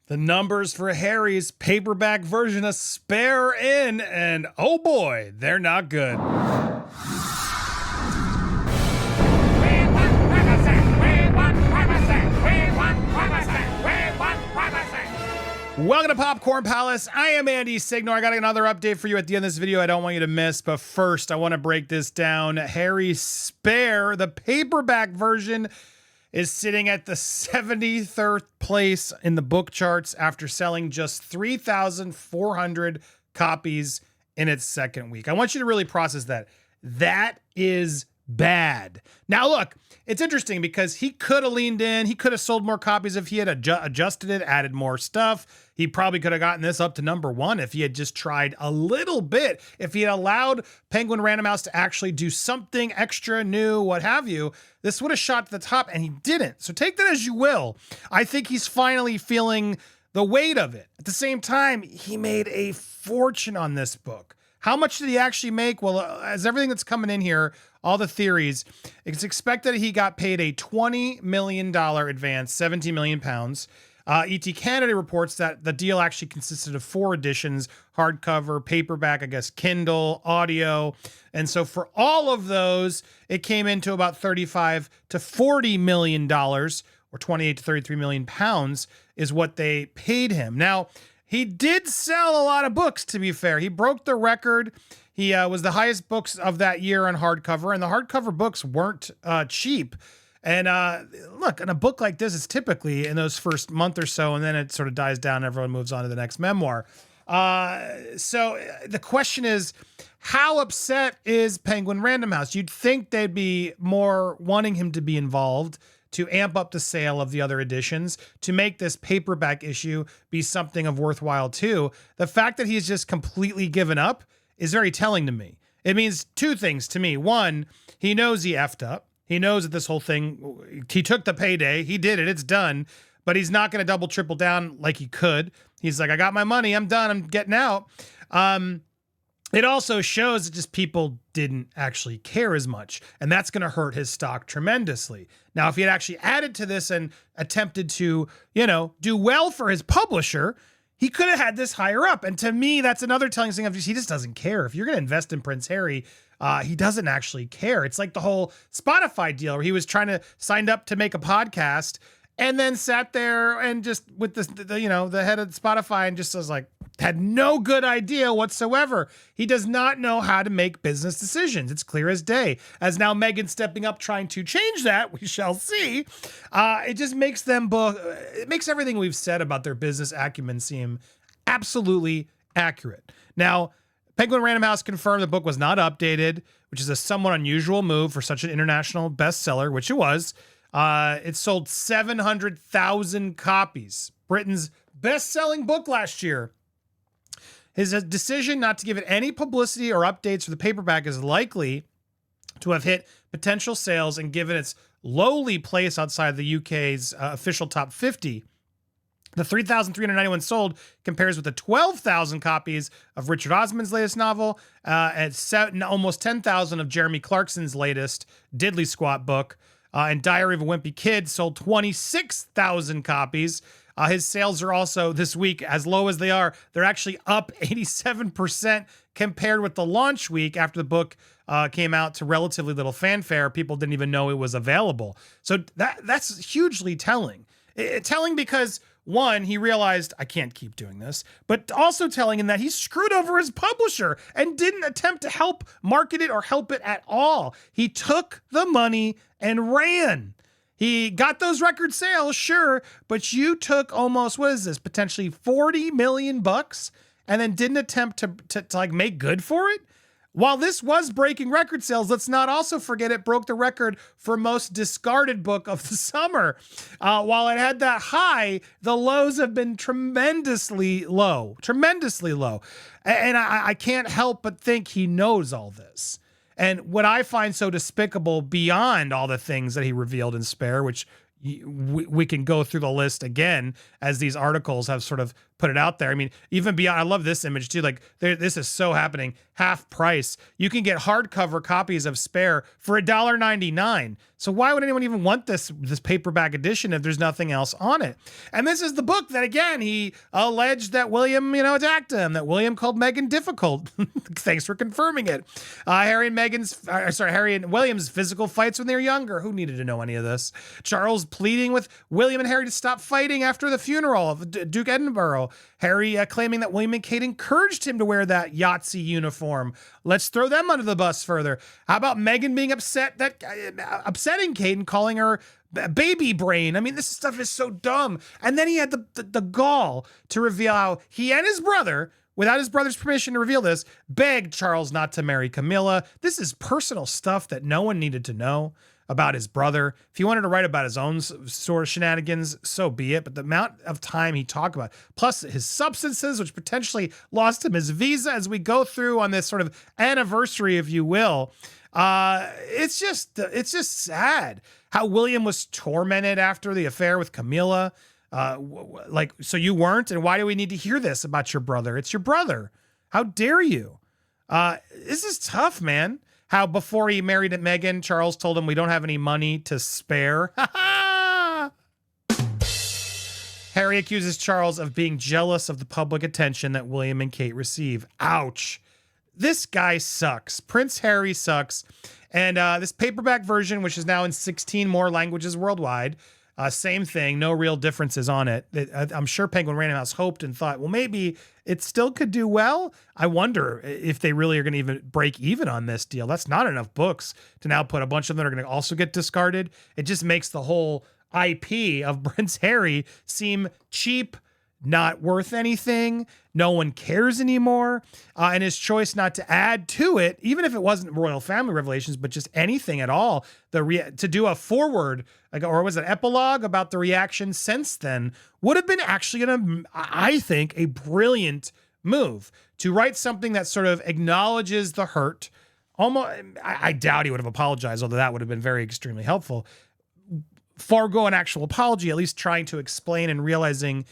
The numbers for Harry's paperback version of Spare in, and oh boy, they're not good. Welcome to Popcorn Palace. I am Andy Signor. I got another update for you at the end of this video I don't want you to miss, but first I want to break this down. Harry's Spare, the paperback version, is sitting at the 73rd place in the book charts after selling just 3,400 copies in its second week. I want you to really process that. That is bad. Now, look, it's interesting because he could have leaned in. He could have sold more copies if he had adjusted it, added more stuff. He probably could have gotten this up to #1 if he had just tried a little bit. If he had allowed Penguin Random House to actually do something extra new, what have you, this would have shot to the top, and he didn't. So take that as you will. I think he's finally feeling the weight of it. At the same time, he made a fortune on this book. How much did he actually make? Well, as everything that's coming in here, all the theories, it's expected he got paid a $20 million advance, 17 million pounds. ET Canada reports that the deal actually consisted of 4 editions, hardcover, paperback, I guess, Kindle, audio. And so for all of those, it came into about $35 to $40 million, or 28 to 33 million pounds is what they paid him. Now, he did sell a lot of books, to be fair. He broke the record. He was the highest books of that year on hardcover, and the hardcover books weren't cheap. And look, in a book like this, it's typically in those first month or so, and then it sort of dies down, and everyone moves on to the next memoir. So the question is, how upset is Penguin Random House? You'd think they'd be more wanting him to be involved, to amp up the sale of the other editions, to make this paperback issue be something of worthwhile too. The fact that he's just completely given up is very telling to me. It means 2 things to me. 1, he knows he effed up. He knows that this whole thing, he took the payday, he did it, it's done, but he's not going to double, triple down like he could. He's like, I got my money, I'm done, I'm getting out. It also shows that just people didn't actually care as much, and that's going to hurt his stock tremendously. Now, if he had actually added to this and attempted to, do well for his publisher, he could have had this higher up. And to me, that's another telling thing of he just doesn't care. If you're going to invest in Prince Harry, he doesn't actually care. It's like the whole Spotify deal where he was trying to sign up to make a podcast and then sat there and just with the head of Spotify and just was like, had no good idea whatsoever. He does not know how to make business decisions. It's clear as day. As now Meghan's stepping up trying to change that, we shall see. It just makes it makes everything we've said about their business acumen seem absolutely accurate. Now, Penguin Random House confirmed the book was not updated, which is a somewhat unusual move for such an international bestseller, which it was. It sold 700,000 copies. Britain's best-selling book last year. His decision not to give it any publicity or updates for the paperback is likely to have hit potential sales and given its lowly place outside the UK's official top 50. The 3,391 sold compares with the 12,000 copies of Richard Osman's latest novel and almost 10,000 of Jeremy Clarkson's latest Diddley Squat book. And Diary of a Wimpy Kid sold 26,000 copies. His sales are also this week, as low as they are, they're actually up 87% compared with the launch week after the book came out to relatively little fanfare. People didn't even know it was available. So that's hugely telling. Telling because, 1, he realized, I can't keep doing this, but also telling in that he screwed over his publisher and didn't attempt to help market it or help it at all. He took the money and ran. He got those record sales, sure, but you took almost, what is this, potentially $40 million and then didn't attempt to like make good for it? While this was breaking record sales, let's not also forget it broke the record for most discarded book of the summer. While it had that high, the lows have been tremendously low. And I can't help but think he knows all this. And what I find so despicable beyond all the things that he revealed in Spare, which we can go through the list again as these articles have sort of put it out there. I mean, even beyond, I love this image too. Like this is so happening. Half price. You can get hardcover copies of Spare for $1.99. So why would anyone even want this paperback edition if there's nothing else on it? And this is the book that, again, he alleged that William, attacked him, that William called Meghan difficult. Thanks for confirming it. Harry and William's physical fights when they were younger. Who needed to know any of this? Charles pleading with William and Harry to stop fighting after the funeral of Duke Edinburgh. Harry claiming that William and Kate encouraged him to wear that Yahtzee uniform. Let's throw them under the bus further. How about Meghan being upsetting Kate and calling her baby brain? I mean, this stuff is so dumb. And then he had the gall to reveal how he and his brother, without his brother's permission to reveal this, begged Charles not to marry Camilla. This is personal stuff that no one needed to know about his brother. If he wanted to write about his own sort of shenanigans, so be it. But the amount of time he talked about, plus his substances, which potentially lost him his visa as we go through on this sort of anniversary, if you will, it's just sad how William was tormented after the affair with Camilla. So you weren't, and why do we need to hear this about your brother? It's your brother. How dare you? This is tough, man. How before he married Meghan, Charles told him, we don't have any money to spare. Harry accuses Charles of being jealous of the public attention that William and Kate receive. Ouch. This guy sucks. Prince Harry sucks. And this paperback version, which is now in 16 more languages worldwide, same thing, no real differences on it. I'm sure Penguin Random House hoped and thought, well, maybe it still could do well. I wonder if they really are going to even break even on this deal. That's not enough books to now put a bunch of them that are going to also get discarded. It just makes the whole IP of Prince Harry seem cheap, not worth anything. No one cares anymore. And his choice not to add to it, even if it wasn't royal family revelations, but just anything at all, to do a forward, or was it epilogue about the reaction since then, would have been actually I think, a brilliant move to write something that sort of acknowledges the hurt. Almost, I doubt he would have apologized, although that would have been very extremely helpful. Forgo an actual apology, at least trying to explain and realizing,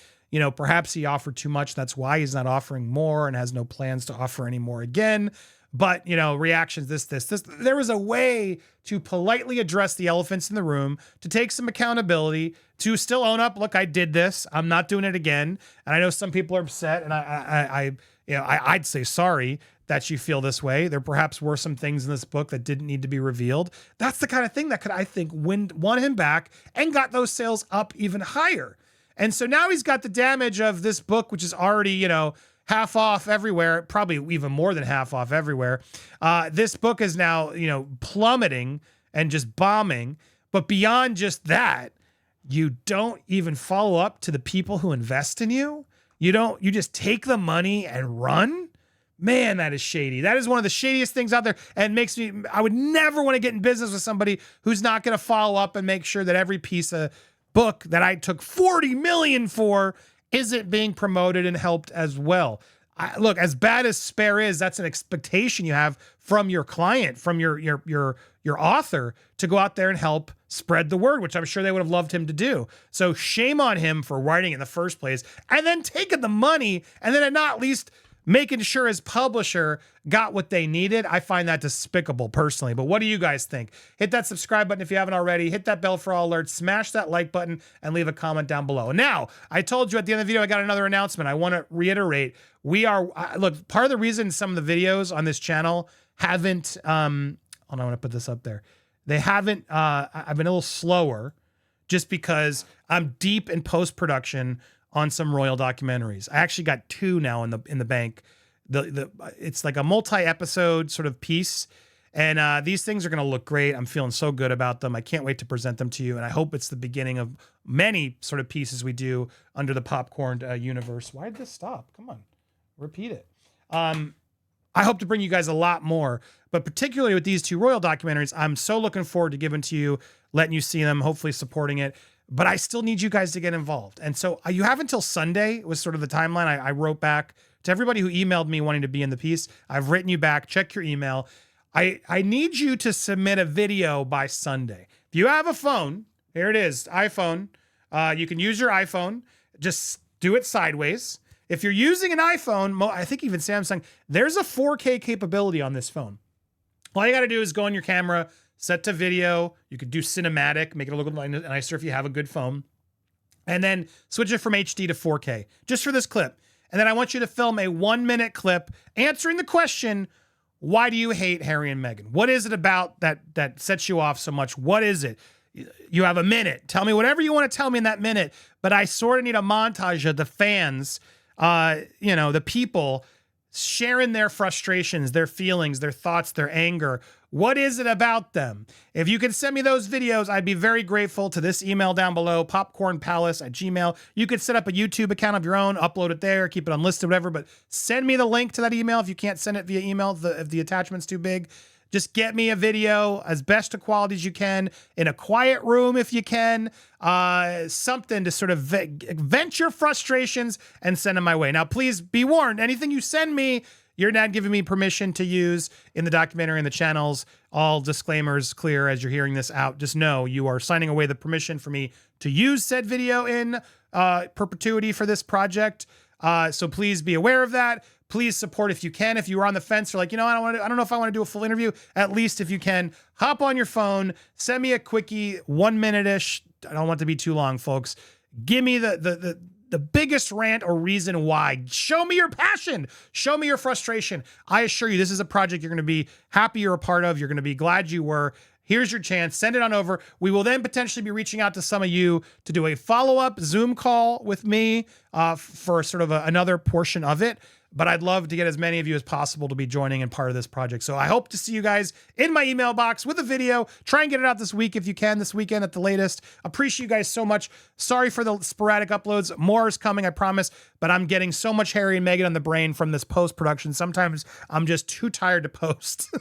perhaps he offered too much. That's why he's not offering more and has no plans to offer any more again. But, reactions, this. There was a way to politely address the elephants in the room, to take some accountability, to still own up. Look, I did this. I'm not doing it again. And I know some people are upset, and I'd say sorry that you feel this way. There perhaps were some things in this book that didn't need to be revealed. That's the kind of thing that could, I think, won him back and got those sales up even higher. And so now he's got the damage of this book, which is already, half off everywhere, probably even more than half off everywhere. This book is now, plummeting and just bombing. But beyond just that, you don't even follow up to the people who invest in you. You just take the money and run. Man, that is shady. That is one of the shadiest things out there, and I would never want to get in business with somebody who's not going to follow up and make sure that every piece of book that I took $40 million for isn't being promoted and helped as well. Look, as bad as Spare is, that's an expectation you have from your client, from your author, to go out there and help spread the word, which I'm sure they would have loved him to do. So shame on him for writing in the first place, and then taking the money, and then not at least making sure his publisher got what they needed. I find that despicable personally. But what do you guys think? Hit that subscribe button if you haven't already. Hit that bell for all alerts. Smash that like button and leave a comment down below. And now, I told you at the end of the video, I got another announcement. I want to reiterate. Look, part of the reason some of the videos on this channel haven't, hold on, I want to put this up there. They haven't, I've been a little slower just because I'm deep in post-production on some royal documentaries. I actually got 2 now in the bank. It's like a multi-episode sort of piece, and these things are going to look great. I'm feeling so good about them. I can't wait to present them to you, and I hope it's the beginning of many sort of pieces we do under the Popcorn universe. Why did this stop? Come on, repeat it. I hope to bring you guys a lot more, but particularly with these 2 royal documentaries, I'm so looking forward to giving to you, letting you see them, hopefully supporting it. But I still need you guys to get involved. And so you have until Sunday was sort of the timeline. I wrote back to everybody who emailed me wanting to be in the piece. I've written you back. Check your email. I need you to submit a video by Sunday. If you have a phone, Here it is, iPhone. You can use your iPhone. Just do it sideways. If you're using an iPhone, I think even Samsung, there's a 4K capability on this phone. All you got to do is go on your camera, set to video. You could do cinematic, make it look nicer if you have a good phone. And then switch it from HD to 4K, just for this clip. And then I want you to film a 1-minute clip answering the question, why do you hate Harry and Meghan? What is it about that sets you off so much? What is it? You have a minute. Tell me whatever you want to tell me in that minute. But I sort of need a montage of the fans, the people sharing their frustrations, their feelings, their thoughts, their anger. What is it about them? If you can send me those videos, I'd be very grateful to this email down below, popcornpalace@gmail.com. You could set up a YouTube account of your own, upload it there, keep it unlisted, whatever, but send me the link to that email if you can't send it via email, if the attachment's too big. Just get me a video as best a quality as you can, in a quiet room if you can, something to sort of vent your frustrations and send them my way. Now, please be warned, anything you send me, you're not giving me permission to use in the documentary and the channels. All disclaimers clear as you're hearing this out. Just know you are signing away the permission for me to use said video in perpetuity for this project. So please be aware of that. Please support if you can. If you were on the fence or like, I don't know if I want to do a full interview, at least if you can, hop on your phone, send me a quickie, 1 minute-ish. I don't want it to be too long, folks. Give me the biggest rant or reason why. Show me your passion. Show me your frustration. I assure you, this is a project you're going to be happy you're a part of. You're going to be glad you were. Here's your chance. Send it on over. We will then potentially be reaching out to some of you to do a follow-up Zoom call with me for sort of another portion of it. But I'd love to get as many of you as possible to be joining and part of this project. So I hope to see you guys in my email box with a video. Try and get it out this week if you can, this weekend at the latest. Appreciate you guys so much. Sorry for the sporadic uploads. More is coming, I promise. But I'm getting so much Harry and Meghan on the brain from this post-production. Sometimes I'm just too tired to post.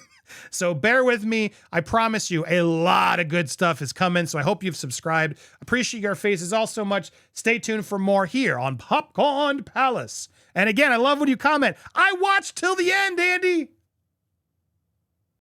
So bear with me. I promise you a lot of good stuff is coming. So I hope you've subscribed. Appreciate your faces all so much. Stay tuned for more here on Popcorn Palace. And again, I love when you comment. I watched till the end, Andy.